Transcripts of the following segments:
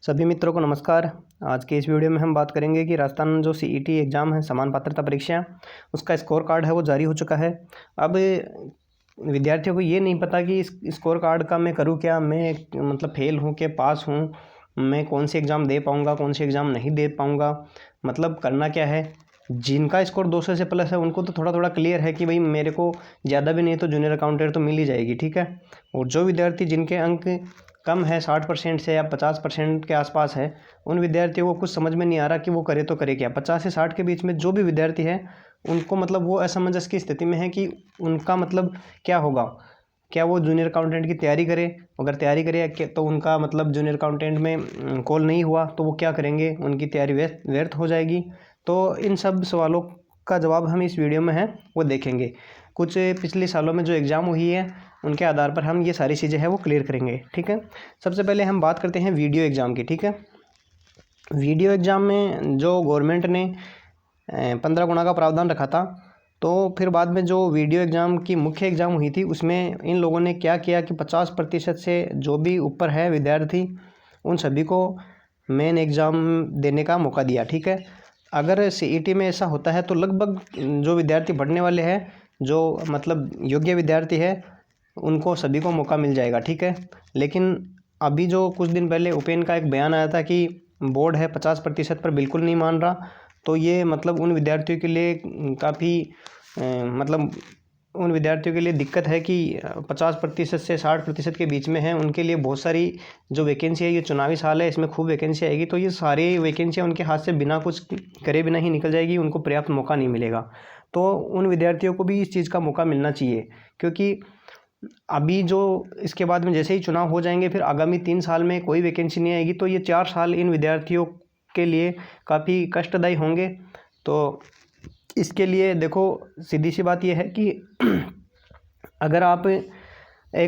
सभी मित्रों को नमस्कार। आज के इस वीडियो में हम बात करेंगे कि राजस्थान जो सीईटी एग्ज़ाम है, समान पात्रता परीक्षा, उसका स्कोर कार्ड है वो जारी हो चुका है। अब विद्यार्थियों को ये नहीं पता कि इस स्कोर कार्ड का मैं करूँ क्या, मैं मतलब फेल हूँ कि पास हूँ, मैं कौन सी एग्ज़ाम दे पाऊँगा, कौन सी एग्ज़ाम नहीं दे पाऊँगा, मतलब करना क्या है। जिनका स्कोर 200 से प्लस है उनको तो थोड़ा क्लियर है कि भाई मेरे को ज़्यादा भी नहीं तो जूनियर अकाउंटेंट तो मिल ही जाएगी, ठीक है। और जो विद्यार्थी जिनके अंक कम है 60% से या 50% के आसपास है, उन विद्यार्थियों को कुछ समझ में नहीं आ रहा कि वो करे तो करे क्या। 50 से 60 के बीच में जो भी विद्यार्थी है उनको मतलब वो असमंजस की स्थिति में है कि उनका मतलब क्या होगा, क्या वो जूनियर अकाउंटेंट की तैयारी करे, अगर तैयारी करे तो उनका मतलब जूनियर अकाउंटेंट में कॉल नहीं हुआ तो वो क्या करेंगे, उनकी तैयारी व्यर्थ हो जाएगी। तो इन सब सवालों का जवाब हम इस वीडियो में है वो देखेंगे। कुछ पिछले सालों में जो एग्ज़ाम हुई है उनके आधार पर हम ये सारी चीज़ें हैं वो क्लियर करेंगे, ठीक है। सबसे पहले हम बात करते हैं वीडियो एग्ज़ाम की, ठीक है। वीडियो एग्ज़ाम में जो गवर्नमेंट ने 15 गुना का प्रावधान रखा था, तो फिर बाद में जो वीडियो एग्ज़ाम की मुख्य एग्ज़ाम हुई थी उसमें इन लोगों ने क्या किया कि 50% से जो भी ऊपर है विद्यार्थी उन सभी को मेन एग्ज़ाम देने का मौका दिया, ठीक है। अगर सीईटी में ऐसा होता है तो लगभग जो विद्यार्थी पढ़ने वाले हैं, जो मतलब योग्य विद्यार्थी है, उनको सभी को मौका मिल जाएगा, ठीक है। लेकिन अभी जो कुछ दिन पहले उपेन का एक बयान आया था कि बोर्ड है 50% पर बिल्कुल नहीं मान रहा, तो ये मतलब उन विद्यार्थियों के लिए काफ़ी मतलब उन विद्यार्थियों के लिए दिक्कत है कि 50% से 60% के बीच में है, उनके लिए बहुत सारी जो वैकेंसी है, ये चुनावी साल है, इसमें खूब वैकेंसी आएगी, तो ये सारी वैकेंसियाँ उनके हाथ से बिना कुछ करे बिना ही निकल जाएगी, उनको पर्याप्त मौका नहीं मिलेगा। तो उन विद्यार्थियों को भी इस चीज़ का मौका मिलना चाहिए, क्योंकि अभी जो इसके बाद में जैसे ही चुनाव हो जाएंगे फिर आगामी 3 साल में कोई वैकेंसी नहीं आएगी, तो ये 4 साल इन विद्यार्थियों के लिए काफ़ी कष्टदायी होंगे। तो इसके लिए देखो सीधी सी बात यह है कि अगर आप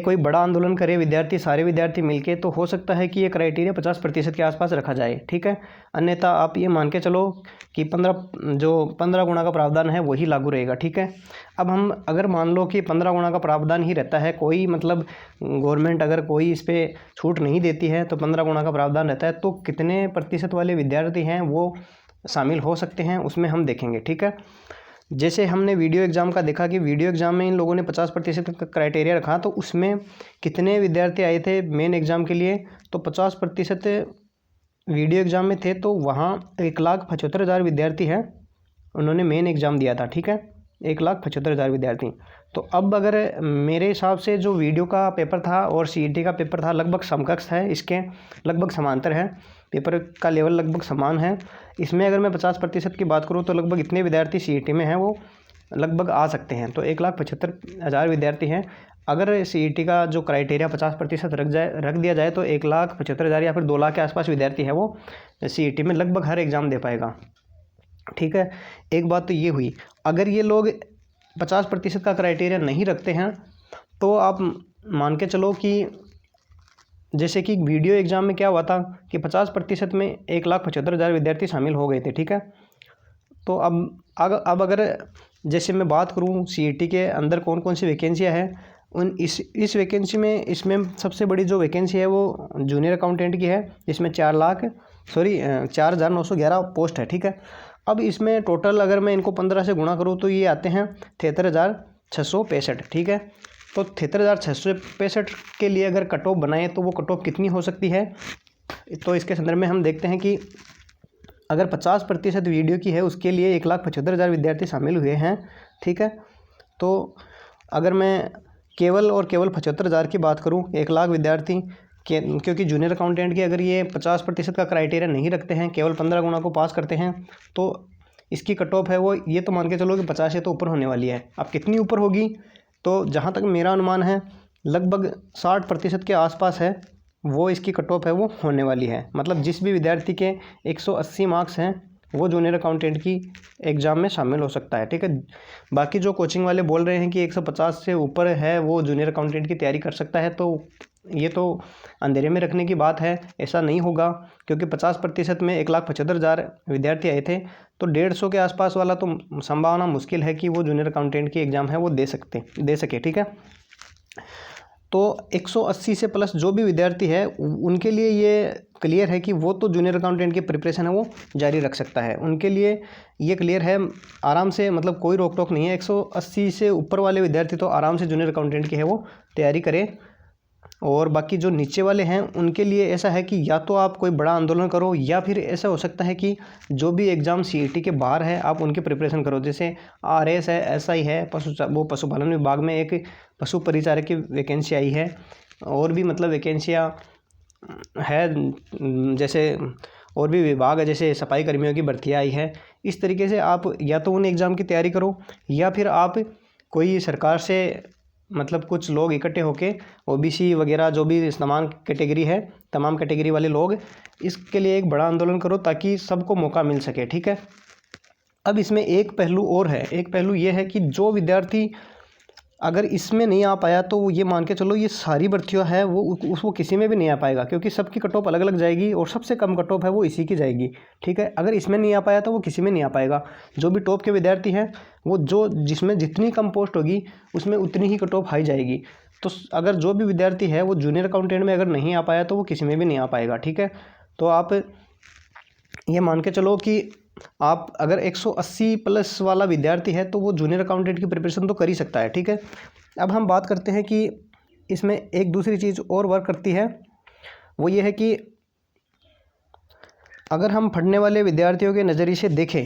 कोई बड़ा आंदोलन करे विद्यार्थी, सारे विद्यार्थी मिलके, तो हो सकता है कि ये क्राइटेरिया 50% के आसपास रखा जाए, ठीक है। अन्यथा आप ये मान के चलो कि 15 गुना का प्रावधान है वही लागू रहेगा, ठीक है। अब हम अगर मान लो कि 15 गुना का प्रावधान ही रहता है, कोई मतलब गवर्नमेंट अगर कोई इस पर छूट नहीं देती है तो 15 गुना का प्रावधान रहता है, तो कितने प्रतिशत वाले विद्यार्थी हैं वो शामिल हो सकते हैं उसमें हम देखेंगे, ठीक है। जैसे हमने वीडियो एग्ज़ाम का देखा कि वीडियो एग्ज़ाम में इन लोगों ने 50% का क्राइटेरिया रखा, तो उसमें कितने विद्यार्थी आए थे मेन एग्ज़ाम के लिए, तो 50% वीडियो एग्ज़ाम में थे, तो वहाँ 1,75,000 विद्यार्थी हैं, उन्होंने मेन एग्ज़ाम दिया था, ठीक है। 1,75,000 विद्यार्थी। तो अब अगर मेरे हिसाब से जो वीडियो का पेपर था और सीईटी का पेपर था लगभग समकक्ष है, इसके लगभग समांतर है, पेपर का लेवल लगभग समान है। इसमें अगर मैं 50% की बात करूँ तो लगभग इतने विद्यार्थी सीईटी में हैं वो लगभग आ सकते हैं, तो 1,75,000 विद्यार्थी हैं। अगर सीईटी का जो क्राइटेरिया 50% रख दिया जाए तो 1,75,000 या फिर 2 लाख के आसपास विद्यार्थी है वो सीईटी में लगभग हर एग्ज़ाम दे पाएगा, ठीक है। एक बात तो ये हुई। अगर ये लोग 50% का क्राइटेरिया नहीं रखते हैं तो आप मान के चलो कि जैसे कि वीडियो एग्ज़ाम में क्या हुआ था कि 50% में 1,75,000 विद्यार्थी शामिल हो गए थे, ठीक है। तो अब अगर जैसे मैं बात करूं सीईटी के अंदर कौन कौन सी वैकेंसियां हैं, उन इस वैकेंसी में इसमें सबसे बड़ी जो वैकेंसी है वो जूनियर अकाउंटेंट की है, जिसमें 4,911 पोस्ट है, ठीक है। अब इसमें टोटल अगर मैं इनको 15 से गुणा करूँ तो ये आते हैं 73,665, ठीक है। तो 73,665 के लिए अगर कट ऑफ बनाएं तो वो कट ऑफ कितनी हो सकती है, तो इसके संदर्भ में हम देखते हैं कि अगर 50% वीडियो की है उसके लिए 1,75,000 विद्यार्थी शामिल हुए हैं, ठीक है। तो अगर मैं केवल 75,000 की बात करूं, 1,00,000 विद्यार्थी क्योंकि जूनियर अकाउंटेंट की अगर ये 50% का क्राइटेरिया नहीं रखते हैं, केवल 15 गुना को पास करते हैं, तो इसकी कट ऑफ है वो ये तो मान के चलो कि 50 से तो ऊपर होने वाली है। अब कितनी ऊपर होगी, तो जहाँ तक मेरा अनुमान है लगभग 60% के आसपास है वो इसकी कट ऑफ है वो होने वाली है। मतलब जिस भी विद्यार्थी के 180 मार्क्स हैं वो जूनियर अकाउंटेंट की एग्ज़ाम में शामिल हो सकता है, ठीक है। बाकी जो कोचिंग वाले बोल रहे हैं कि 150 से ऊपर है वो जूनियर अकाउंटेंट की तैयारी कर सकता है, तो ये तो अंधेरे में रखने की बात है, ऐसा नहीं होगा। क्योंकि 50% में 1,75,000 विद्यार्थी आए थे, तो 150 के आसपास वाला तो संभावना मुश्किल है कि वो जूनियर अकाउंटेंट की एग्ज़ाम है वो दे सके, ठीक है। तो 180 से प्लस जो भी विद्यार्थी है उनके लिए ये क्लियर है कि वो तो जूनियर अकाउंटेंट की प्रिपरेशन है वो जारी रख सकता है, उनके लिए ये क्लियर है आराम से, मतलब कोई रोक टोक नहीं है। 180 से ऊपर वाले विद्यार्थी तो आराम से जूनियर अकाउंटेंट की है वो तैयारी करें। और बाकी जो नीचे वाले हैं उनके लिए ऐसा है कि या तो आप कोई बड़ा आंदोलन करो, या फिर ऐसा हो सकता है कि जो भी एग्ज़ाम सीईटी के बाहर है आप उनकी प्रिपरेशन करो। जैसे आरएस है, एसआई है, पशुपालन विभाग में एक पशु परिचारक की वैकेंसी आई है, और भी मतलब वैकेंसियाँ है, जैसे और भी विभाग है, जैसे सफाई कर्मियों की भर्तियाँ आई है। इस तरीके से आप या तो उन एग्ज़ाम की तैयारी करो, या फिर आप कोई सरकार से मतलब कुछ लोग इकट्ठे होके ओबीसी वगैरह जो भी तमाम कैटेगरी है, तमाम कैटेगरी वाले लोग, इसके लिए एक बड़ा आंदोलन करो ताकि सबको मौका मिल सके, ठीक है। अब इसमें एक पहलू और है, एक पहलू ये है कि जो विद्यार्थी अगर इसमें नहीं आ पाया तो ये मान के चलो ये सारी भर्तियाँ है वो किसी में भी नहीं आ पाएगा, क्योंकि सबकी कट ऑफ अलग अलग जाएगी और सबसे कम कट ऑफ है वो इसी की जाएगी, ठीक है। अगर इसमें नहीं आ पाया तो वो किसी में नहीं आ पाएगा। जो भी टॉप के विद्यार्थी हैं वो जो जिसमें जितनी कम पोस्ट होगी उसमें उतनी ही कट ऑफ हाई जाएगी। तो अगर जो भी विद्यार्थी है वो जूनियर अकाउंटेंट में अगर नहीं आ पाया तो वो किसी में भी नहीं आ पाएगा, ठीक है। तो आप ये मान के चलो कि आप अगर 180 प्लस वाला विद्यार्थी है तो वो जूनियर अकाउंटेंट की प्रिपरेशन तो कर ही सकता है, ठीक है। अब हम बात करते हैं कि इसमें एक दूसरी चीज़ और वर्क करती है, वो ये है कि अगर हम पढ़ने वाले विद्यार्थियों के नज़रिए से देखें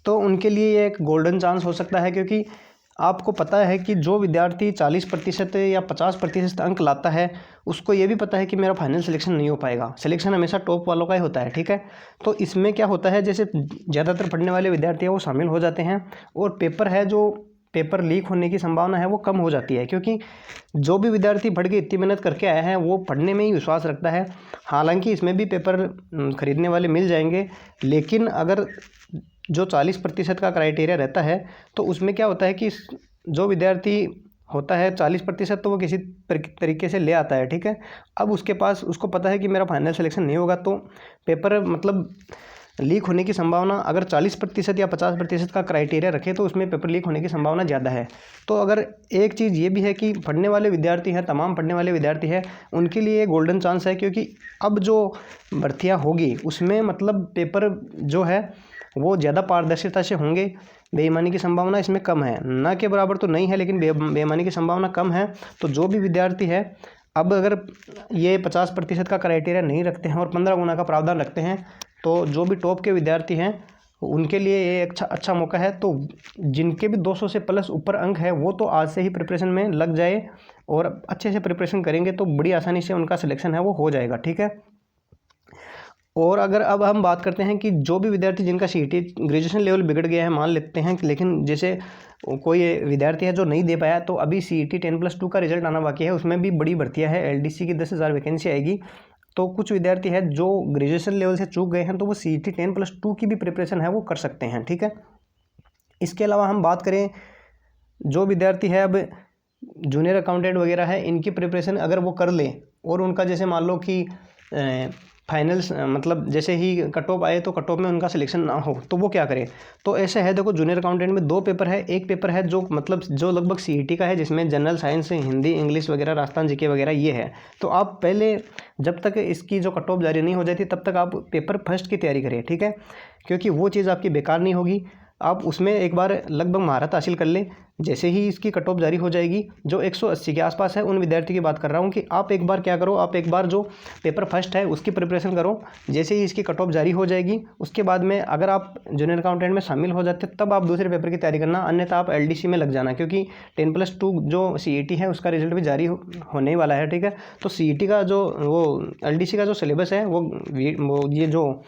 तो उनके लिए ये एक गोल्डन चांस हो सकता है, क्योंकि आपको पता है कि जो विद्यार्थी 40% या 50% अंक लाता है उसको ये भी पता है कि मेरा फाइनल सिलेक्शन नहीं हो पाएगा। सिलेक्शन हमेशा टॉप वालों का ही होता है, ठीक है। तो इसमें क्या होता है, जैसे ज़्यादातर पढ़ने वाले विद्यार्थी हैं वो शामिल हो जाते हैं, और पेपर है जो पेपर लीक होने की संभावना है वो कम हो जाती है, क्योंकि जो भी विद्यार्थी पढ़ के इतनी मेहनत करके आया है वो पढ़ने में ही विश्वास रखता है। हालांकि इसमें भी पेपर खरीदने वाले मिल जाएंगे, लेकिन अगर जो 40% का क्राइटेरिया रहता है तो उसमें क्या होता है कि जो विद्यार्थी होता है 40% तो वो किसी तरीके से ले आता है, ठीक है। अब उसके पास उसको पता है कि मेरा फाइनल सिलेक्शन नहीं होगा, तो पेपर मतलब लीक होने की संभावना अगर 40% या 50% का क्राइटेरिया रखे तो उसमें पेपर लीक होने की संभावना ज़्यादा है। तो अगर एक चीज़ ये भी है कि पढ़ने वाले विद्यार्थी हैं, तमाम पढ़ने वाले विद्यार्थी हैं, उनके लिए गोल्डन चांस है, क्योंकि अब जो भर्तियाँ होगी उसमें मतलब पेपर जो है वो ज़्यादा पारदर्शिता से होंगे। बेईमानी की संभावना इसमें कम है, ना के बराबर तो नहीं है, लेकिन बेईमानी की संभावना कम है। तो जो भी विद्यार्थी है अब अगर ये 50% का क्राइटेरिया नहीं रखते हैं और 15 गुना का प्रावधान रखते हैं, तो जो भी टॉप के विद्यार्थी हैं उनके लिए ये अच्छा मौका है। तो जिनके भी 200 से प्लस ऊपर अंक है वो तो आज से ही प्रिपरेशन में लग जाए, और अच्छे से प्रिपरेशन करेंगे तो बड़ी आसानी से उनका सिलेक्शन है वो हो जाएगा, ठीक है। और अगर अब हम बात करते हैं कि जो भी विद्यार्थी जिनका सीईटी ग्रेजुएशन लेवल बिगड़ गया है मान लेते हैं, लेकिन जैसे कोई विद्यार्थी है जो नहीं दे पाया, तो अभी सीईटी 10+2 का रिजल्ट आना बाकी है, उसमें भी बड़ी भर्तियां है, एलडीसी की 10,000 वैकेंसी आएगी। तो कुछ विद्यार्थी है जो ग्रेजुएशन लेवल से चूक गए हैं तो वो सीईटी 10+2 की भी प्रिपरेशन है वो कर सकते हैं, ठीक है। इसके अलावा हम बात करें जो विद्यार्थी है अब जूनियर अकाउंटेंट वगैरह है, इनकी प्रिपरेशन अगर वो कर ले और उनका जैसे मान लो कि फाइनल्स मतलब जैसे ही कट ऑफ आए तो कट ऑफ में उनका सिलेक्शन ना हो, तो वो क्या करें। तो ऐसे है, देखो जूनियर अकाउंटेंट में 2 पेपर है। एक पेपर है जो मतलब जो लगभग सीईटी का है, जिसमें जनरल साइंस, हिंदी, इंग्लिश वगैरह, राजस्थान जीके वगैरह ये है। तो आप पहले जब तक इसकी जो कट ऑफ जारी नहीं हो जाती तब तक आप पेपर फर्स्ट की तैयारी करें, ठीक है, क्योंकि वो चीज़ आपकी बेकार नहीं होगी। आप उसमें एक बार लगभग महारत हासिल कर लें। जैसे ही इसकी कट ऑफ जारी हो जाएगी, जो 180 के आसपास है, उन विद्यार्थी की बात कर रहा हूँ कि आप एक बार क्या करो, आप एक बार जो पेपर फर्स्ट है उसकी प्रिपरेशन करो। जैसे ही इसकी कट ऑफ जारी हो जाएगी उसके बाद में अगर आप जूनियर अकाउंटेंट में शामिल हो जाते तब आप दूसरे पेपर की तैयारी करना, अन्यथा आप एलडीसी में लग जाना, क्योंकि 10+2 जो सीईटी है उसका रिजल्ट भी जारी होने वाला है, ठीक है। तो सीईटी का जो वो एलडीसी का जो सिलेबस है वो ये जो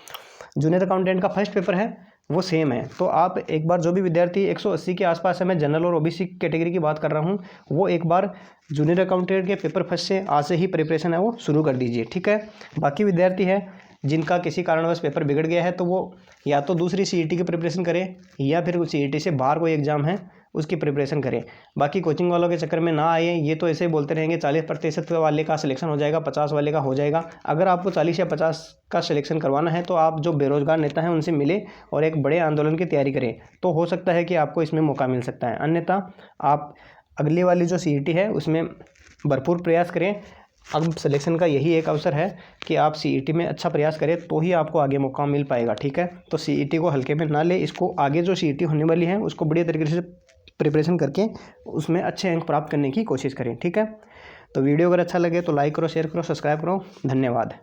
जूनियर अकाउंटेंट का फर्स्ट पेपर है वो सेम है। तो आप एक बार जो भी विद्यार्थी 180 के आसपास है, मैं जनरल और ओबीसी कैटेगरी की बात कर रहा हूँ, वो एक बार जूनियर अकाउंटेंट के पेपर फर्स्ट से आज से ही प्रिपरेशन है वो शुरू कर दीजिए, ठीक है। बाकी विद्यार्थी है जिनका किसी कारणवश पेपर बिगड़ गया है तो वो या तो दूसरी सीईटी की प्रिपरेशन करें या फिर सीईटी से बाहर कोई एग्ज़ाम है उसकी प्रिपरेशन करें। बाकी कोचिंग वालों के चक्कर में ना आए, ये तो ऐसे ही बोलते रहेंगे 40% वाले का सिलेक्शन हो जाएगा, 50 वाले का हो जाएगा। अगर आपको 40 या 50 का सिलेक्शन करवाना है तो आप जो बेरोजगार नेता हैं उनसे मिले और एक बड़े आंदोलन की तैयारी करें, तो हो सकता है कि आपको इसमें मौका मिल सकता है। अन्यथा आप अगली वाली जो सीईटी है उसमें भरपूर प्रयास करें। अब सिलेक्शन का यही एक अवसर है कि आप सीईटी में अच्छा प्रयास करें तो ही आपको आगे मौका मिल पाएगा, ठीक है। तो सीईटी को हल्के में ना ले, इसको आगे जो सीईटी होने वाली है उसको बढ़िया तरीके से प्रिपरेशन करके उसमें अच्छे अंक प्राप्त करने की कोशिश करें, ठीक है। तो वीडियो अगर अच्छा लगे तो लाइक करो, शेयर करो, सब्सक्राइब करो। धन्यवाद।